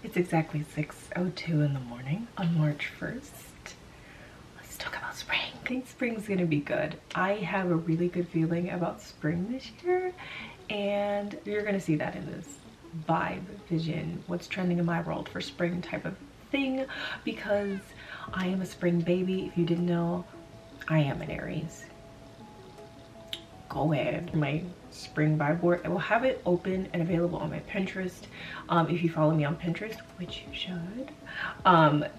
It's exactly 6:02 in the morning on March 1st. Let's talk about spring. I think spring's gonna be good. I have a really good feeling about spring this year, and you're gonna see that in this vibe, vision, what's trending in my world for spring type of thing, because I am a spring baby. If you didn't know, I am an Aries. Go ahead. My spring vibe board, I will have it open and available on my Pinterest. If you follow me on Pinterest, which you should.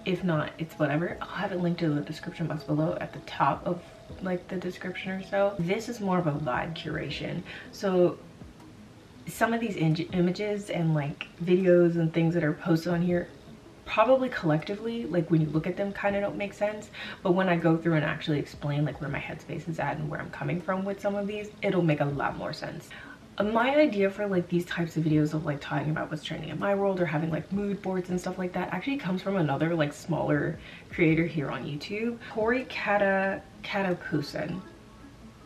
If not, it's whatever. I'll have it linked in the description box below at the top of like the description or so. This is more of a vibe curation. So some of these images and like videos and things that are posted on here probably collectively, like when you look at them, kind of don't make sense, but when I go through and actually explain like where my headspace is at and where I'm coming from with some of these, it'll make a lot more sense. My idea for like these types of videos of like talking about what's trending in my world or having like mood boards and stuff like that actually comes from another like smaller creator here on YouTube, Ugh.Kerria.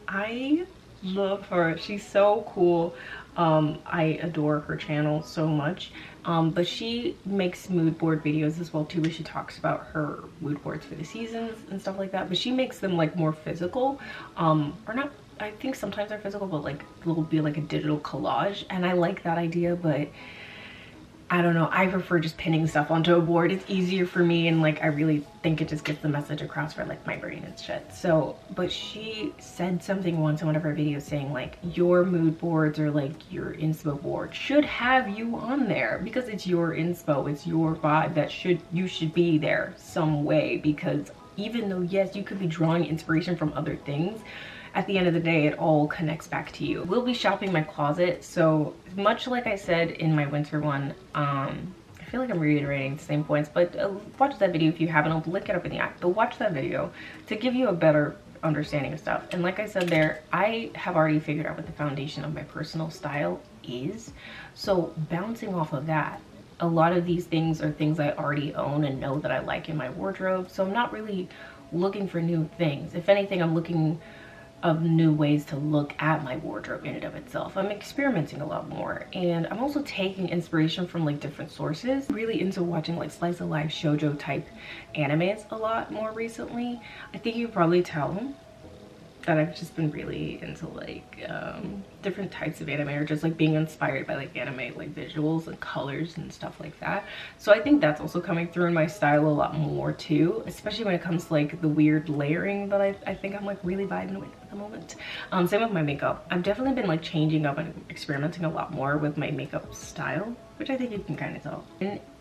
I love her. She's so cool. I adore her channel so much. But she makes mood board videos as well too, where she talks about her mood boards for the seasons and stuff like that, but she makes them like more physical, or not, I think sometimes they're physical, but like it'll be like a digital collage, and I like that idea, but I don't know, I prefer just pinning stuff onto a board. It's easier for me, and like I really think it just gets the message across for like my brain and shit. So, but she said something once in one of her videos saying like your mood boards or like your inspo board should have you on there because it's your inspo, it's your vibe, that you should be there some way, because even though yes, you could be drawing inspiration from other things, at the end of the day, it all connects back to you. We'll be shopping my closet, so much like I said in my winter one, I feel like I'm reiterating the same points, but watch that video if you haven't. I'll link it up in the app, but watch that video to give you a better understanding of stuff. And like I said there, I have already figured out what the foundation of my personal style is, so bouncing off of that, a lot of these things are things I already own and know that I like in my wardrobe, so I'm not really looking for new things. If anything, I'm looking of new ways to look at my wardrobe in and of itself. I'm experimenting a lot more, and I'm also taking inspiration from like different sources. Really into watching like slice of life shoujo type animes a lot more recently. I think you probably tell that I've just been really into like different types of anime, or just like being inspired by like anime like visuals and colors and stuff like that. So I think that's also coming through in my style a lot more too, especially when it comes to like the weird layering that I think I'm like really vibing with at the moment. Same with my makeup. I've definitely been like changing up and experimenting a lot more with my makeup style, which I think you can kind of tell.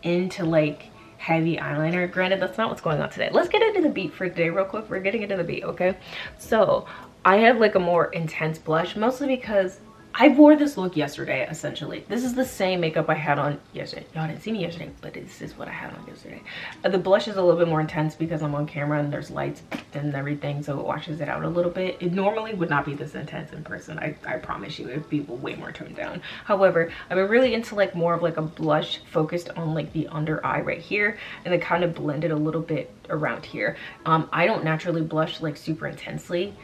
Into like heavy eyeliner. Granted, that's not what's going on today. Let's get into the beat for today real quick. We're getting into the beat, okay? So I have like a more intense blush, mostly because I wore this look yesterday, essentially. This is the same makeup I had on yesterday. Y'all didn't see me yesterday, but this is what I had on yesterday. The blush is a little bit more intense because I'm on camera and there's lights and everything, so it washes it out a little bit. It normally would not be this intense in person. I promise you, it would be way more toned down. However, I've been really into like more of like a blush focused on like the under eye right here, and then kind of blended a little bit around here. I don't naturally blush like super intensely.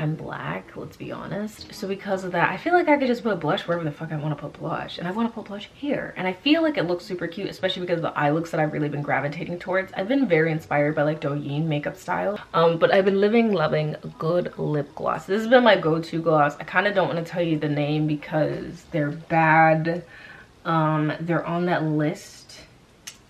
I'm black, let's be honest. So because of that, I feel like I could just put blush wherever the fuck I want to put blush. And I want to put blush here. And I feel like it looks super cute, especially because of the eye looks that I've really been gravitating towards. I've been very inspired by like Douyin makeup style. But I've been loving a good lip gloss. This has been my go-to gloss. I kind of don't want to tell you the name because they're bad. They're on that list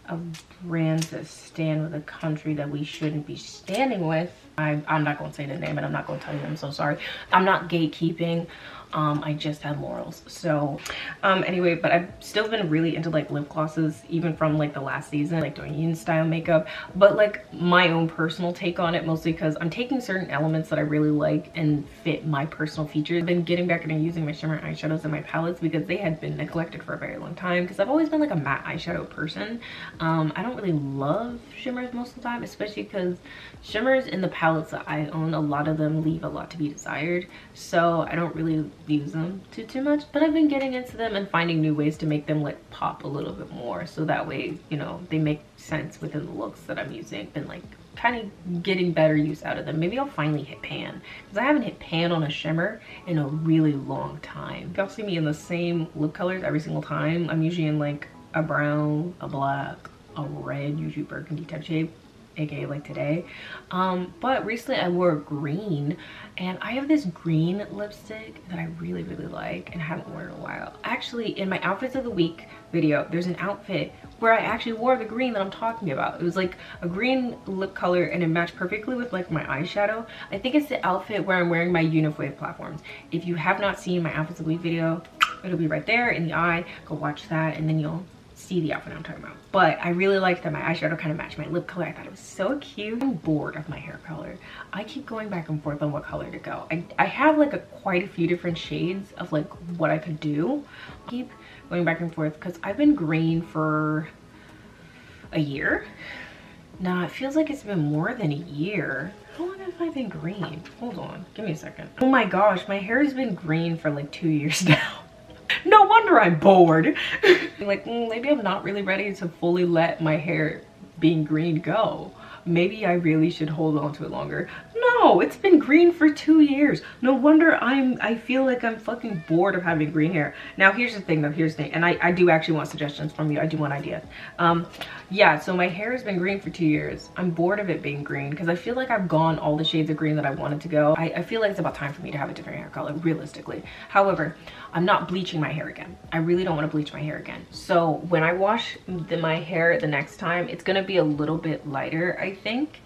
of brands that stand with a country that we shouldn't be standing with. I'm not going to say the name, and I'm not going to tell you. I'm so sorry. I'm not gatekeeping. I just have morals. So anyway, but I've still been really into like lip glosses, even from like the last season, like doing yin style makeup, but like my own personal take on it, mostly because I'm taking certain elements that I really like and fit my personal features. I've been getting back into using my shimmer eyeshadows and my palettes because they had been neglected for a very long time, because I've always been like a matte eyeshadow person. I don't really love shimmers most of the time, especially because shimmers in the palettes that I own, a lot of them leave a lot to be desired, so I don't really use them too much. But I've been getting into them and finding new ways to make them like pop a little bit more, so that way, you know, they make sense within the looks that I'm using. Been like kind of getting better use out of them. Maybe I'll finally hit pan, because I haven't hit pan on a shimmer in a really long time. Y'all see me in the same lip colors every single time. I'm usually in like a brown, a black, a red, usually burgundy type shade, aka like today. But recently I wore green, and I have this green lipstick that I really like and haven't worn in a while. Actually, in my outfits of the week video, there's an outfit where I actually wore the green that I'm talking about. It was like a green lip color and it matched perfectly with like my eyeshadow. I think it's the outfit where I'm wearing my Uniwave platforms. If you have not seen my outfits of the week video, it'll be right there in the eye. Go watch that and then you'll see the outfit I'm talking about. But I really liked that my eyeshadow kind of matched my lip color. I thought it was so cute. I'm bored of my hair color. I keep going back and forth on what color to go. I have like quite a few different shades of like what I could do. I keep going back and forth because I've been green for a year. Nah, it feels like it's been more than a year. How long have I been green? Hold on, give me a second. Oh my gosh, my hair has been green for like 2 years now. No wonder I'm bored. Like, maybe I'm not really ready to fully let my hair being green go. Maybe I really should hold on to it longer. No, it's been green for 2 years. No wonder I feel like I'm fucking bored of having green hair. Now here's the thing though, here's the thing, and I do actually want suggestions from you. I do want ideas. Yeah, so my hair has been green for 2 years. I'm bored of it being green because I feel like I've gone all the shades of green that I wanted to go. I feel like it's about time for me to have a different hair color, realistically. However, I'm not bleaching my hair again. I really don't want to bleach my hair again. So when I wash my hair the next time, it's gonna be a little bit lighter, I think.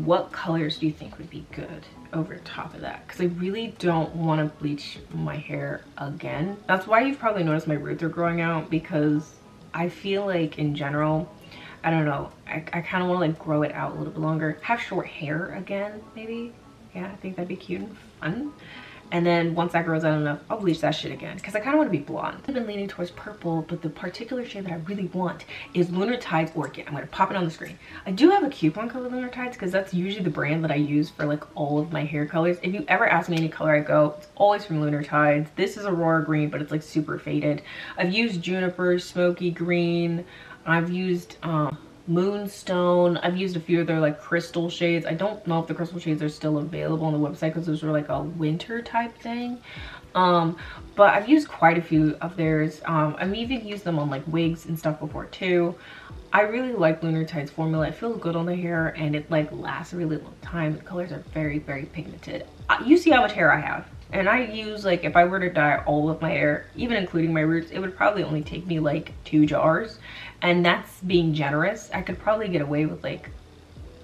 What colors do you think would be good over top of that? Because I really don't want to bleach my hair again. That's why you've probably noticed my roots are growing out, because I feel like in general, I don't know, I kind of want to like grow it out a little bit longer. Have short hair again, maybe. Yeah, I think that'd be cute and fun. And then once that grows out enough, I'll bleach that shit again because I kind of want to be blonde. I've been leaning towards purple, but the particular shade that I really want is Lunar Tides Orchid. I'm going to pop it on the screen. I do have a coupon code with Lunar Tides because that's usually the brand that I use for like all of my hair colors. If you ever ask me any color I go, it's always from Lunar Tides. This is Aurora Green, but it's like super faded. I've used Juniper, Smoky Green. I've used Moonstone. I've used a few of their like crystal shades. I don't know if the crystal shades are still available on the website because those were like a winter type thing. But I've used quite a few of theirs. I've even used them on like wigs and stuff before too. I really like Lunar Tides formula. It feels good on the hair and it like lasts a really long time. The colors are very pigmented. You see how much hair I have. And I use, like, if I were to dye all of my hair, even including my roots, it would probably only take me like 2 jars. And that's being generous. I could probably get away with like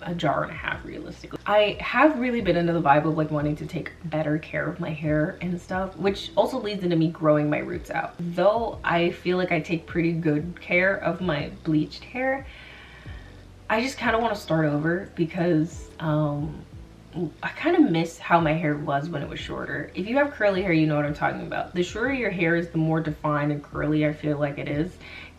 a jar and a half realistically. I have really been into the vibe of like wanting to take better care of my hair and stuff, which also leads into me growing my roots out. Though I feel like I take pretty good care of my bleached hair, I just kind of want to start over because I kind of miss how my hair was when it was shorter. If you have curly hair, you know what I'm talking about. The shorter your hair is, the more defined and curly I feel like it is.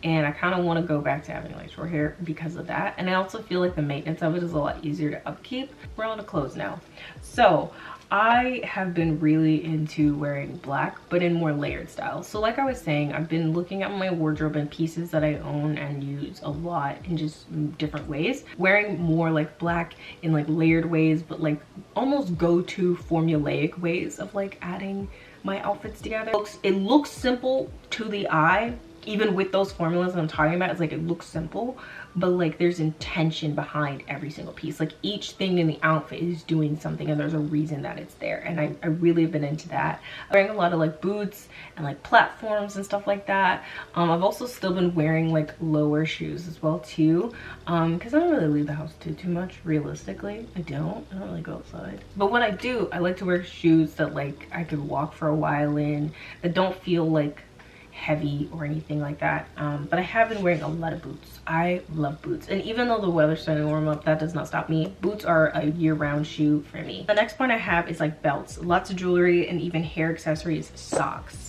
And I kind of want to go back to having like short hair because of that. And I also feel like the maintenance of it is a lot easier to upkeep. We're on to clothes now. So I have been really into wearing black, but in more layered styles. So like I was saying, I've been looking at my wardrobe and pieces that I own and use a lot in just different ways. Wearing more like black in like layered ways, but like almost go-to formulaic ways of like adding my outfits together. It looks simple to the eye, even with those formulas that I'm talking about. It's like it looks simple, but like there's intention behind every single piece. Like each thing in the outfit is doing something and there's a reason that it's there. And I really have been into that. I'm wearing a lot of like boots and like platforms and stuff like that. I've also still been wearing like lower shoes as well too, because I don't really leave the house too much realistically. I don't really go outside, but when I do, I like to wear shoes that like I could walk for a while in, that don't feel like heavy or anything like that. But I have been wearing a lot of boots. I love boots, and even though the weather's starting to warm up, that does not stop me. Boots are a year-round shoe for me. The next point I have is like belts, lots of jewelry, and even hair accessories, socks.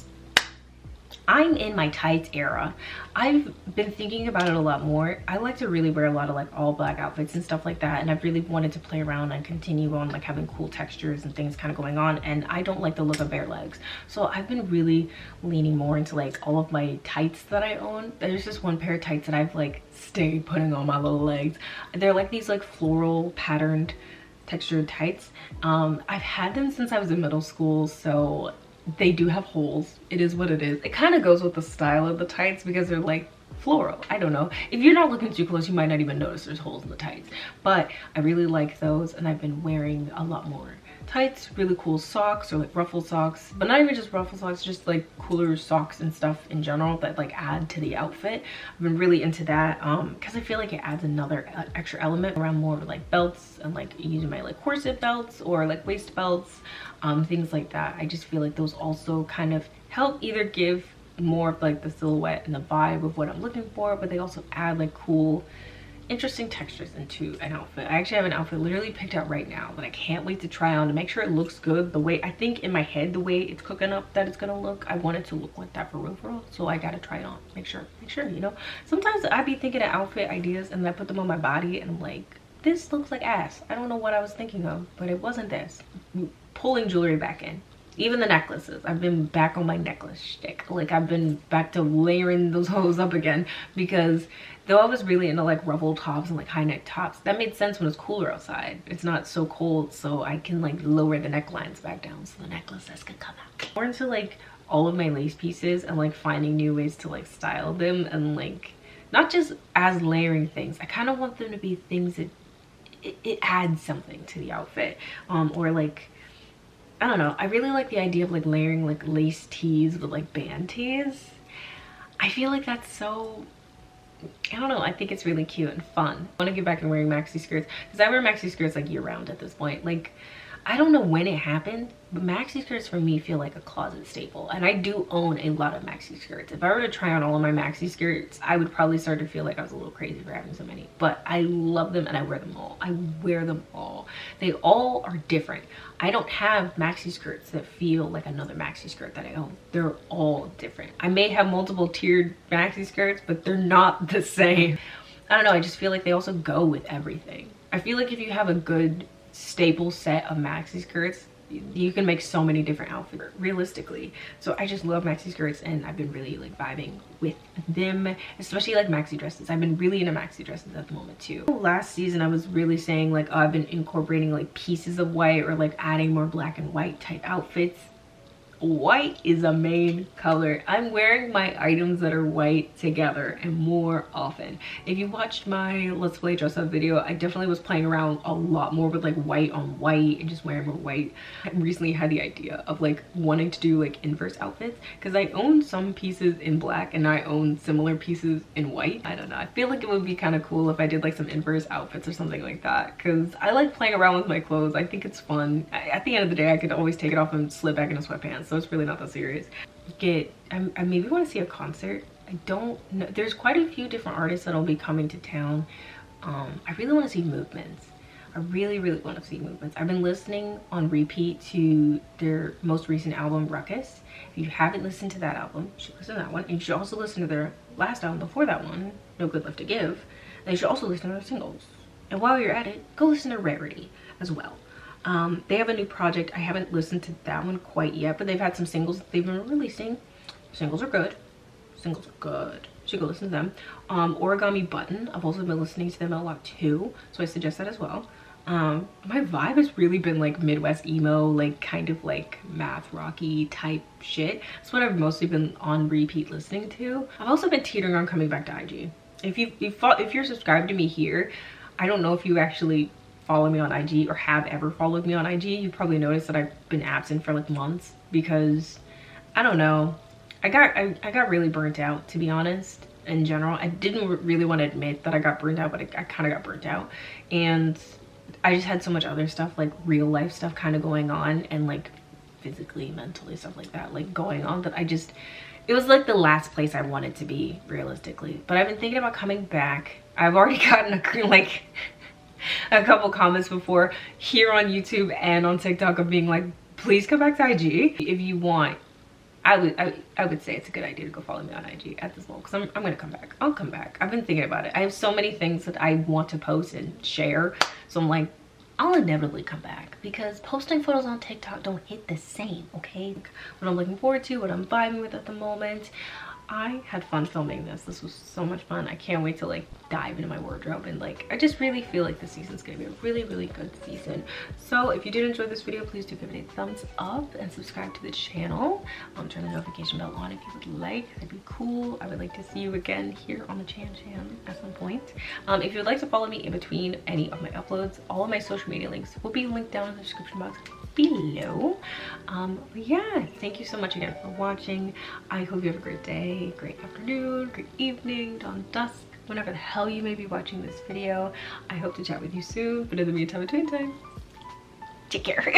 I'm in my tights era. I've been thinking about it a lot more. I like to really wear a lot of like all black outfits and stuff like that, and I've really wanted to play around and continue on like having cool textures and things kind of going on, and I don't like the look of bare legs. So I've been really leaning more into like all of my tights that I own. There's just one pair of tights that I've like stayed putting on my little legs. They're like these like floral patterned textured tights. I've had them since I was in middle school, so they do have holes. It is what it is. It kind of goes with the style of the tights because they're like floral. I don't know. If you're not looking too close, you might not even notice there's holes in the tights. But I really like those, and I've been wearing a lot more tights, really cool socks, or like ruffle socks, but not even just ruffle socks, just like cooler socks and stuff in general that like add to the outfit. I've been really into that because I feel like it adds another extra element around more like belts and like using my like corset belts or like waist belts, things like that. I just feel like those also kind of help either give more of like the silhouette and the vibe of what I'm looking for, but they also add like cool interesting textures into an outfit. I actually have an outfit literally picked out right now that I can't wait to try on to make sure it looks good the way I think in my head, the way it's cooking up that it's gonna look. I want it to look like that for real, so I gotta try it on, make sure, you know. Sometimes I be thinking of outfit ideas and then I put them on my body and I'm like, this looks like ass. I don't know what I was thinking of, but it wasn't this. Pulling jewelry back in. Even the necklaces, I've been back on my necklace shtick. Like I've been back to layering those hoes up again, because though I was really into like ruffle tops and like high neck tops, that made sense when it's cooler outside. It's not so cold, so I can like lower the necklines back down so the necklaces can come out. More into like all of my lace pieces and like finding new ways to like style them, and like not just as layering things. I kind of want them to be things that it adds something to the outfit, or like, I don't know. I really like the idea of like layering like lace tees with like band tees. I feel like that's so, I don't know, I think it's really cute and fun. I want to get back to wearing maxi skirts because I wear maxi skirts like year round at this point. Like, I don't know when it happened, but maxi skirts for me feel like a closet staple, and I do own a lot of maxi skirts. If I were to try on all of my maxi skirts, I would probably start to feel like I was a little crazy for having so many, but I love them and I wear them all. I wear them all. They all are different. I don't have maxi skirts that feel like another maxi skirt that I own. They're all different. I may have multiple tiered maxi skirts, but they're not the same. I don't know, I just feel like they also go with everything. I feel like if you have a good staple set of maxi skirts, you can make so many different outfits realistically. So I just love maxi skirts, and I've been really like vibing with them, especially like maxi dresses. I've been really into maxi dresses at the moment too. Last season I was really saying like, oh, I've been incorporating like pieces of white or like adding more black and white type outfits. White is a main color. I'm wearing my items that are white together and more often. If you watched my Let's Play dress up video, I definitely was playing around a lot more with like white on white and just wearing more white. I recently had the idea of like wanting to do like inverse outfits because I own some pieces in black and I own similar pieces in white. I don't know, I feel like it would be kind of cool if I did like some inverse outfits or something like that, because I like playing around with my clothes. I think it's fun. At the end of the day, I could always take it off and slip back into sweatpants, so it's really not that serious. I maybe want to see a concert. I don't know, there's quite a few different artists that'll be coming to town. I really want to see Movements. I really want to see Movements. I've been listening on repeat to their most recent album, Ruckus. If you haven't listened to that album, you should listen to that one, and you should also listen to their last album before that one, No Good Left to Give, and you should also listen to their singles. And while you're at it, go listen to Rarity as well. They have a new project. I haven't listened to that one quite yet, but they've had some singles that they've been releasing. Singles are good. Singles are good. You should go listen to them. Origami Button, I've also been listening to them a lot too, so I suggest that as well. My vibe has really been like Midwest emo, like kind of like math rocky type shit. That's what I've mostly been on repeat listening to. I've also been teetering on coming back to IG. If you're subscribed to me here, I don't know if you actually follow me on IG or have ever followed me on IG, you probably noticed that I've been absent for like months because I don't know, I got really burnt out, to be honest. In general, I didn't really want to admit that I got burnt out, but I kind of got burnt out, and I just had so much other stuff, like real life stuff kind of going on, and like physically, mentally, stuff like that, like going on, that it was like the last place I wanted to be realistically. But I've been thinking about coming back. I've already gotten a couple comments before here on YouTube and on TikTok of being like, please come back to IG. If you want, I would say it's a good idea to go follow me on IG at this moment, because I'm gonna come back. I'll come back. I've been thinking about it. I have so many things that I want to post and share, so I'm like, I'll inevitably come back, because posting photos on TikTok don't hit the same, okay? What I'm looking forward to, what I'm vibing with at the moment. I had fun filming this. This was so much fun. I can't wait to like dive into my wardrobe, and like I just really feel like this season's gonna be a really, really good season. So if you did enjoy this video, please do give it a thumbs up and subscribe to the channel. Turn the notification bell on if you would like. That'd be cool. I would like to see you again here on the Chan at some point. If you would like to follow me in between any of my uploads, all of my social media links will be linked down in the description box below. But yeah, thank you so much again for watching. I hope you have a great day, great afternoon, great evening, dawn, dusk, whenever the hell you may be watching this video. I hope to chat with you soon, but in the meantime, between time, take care.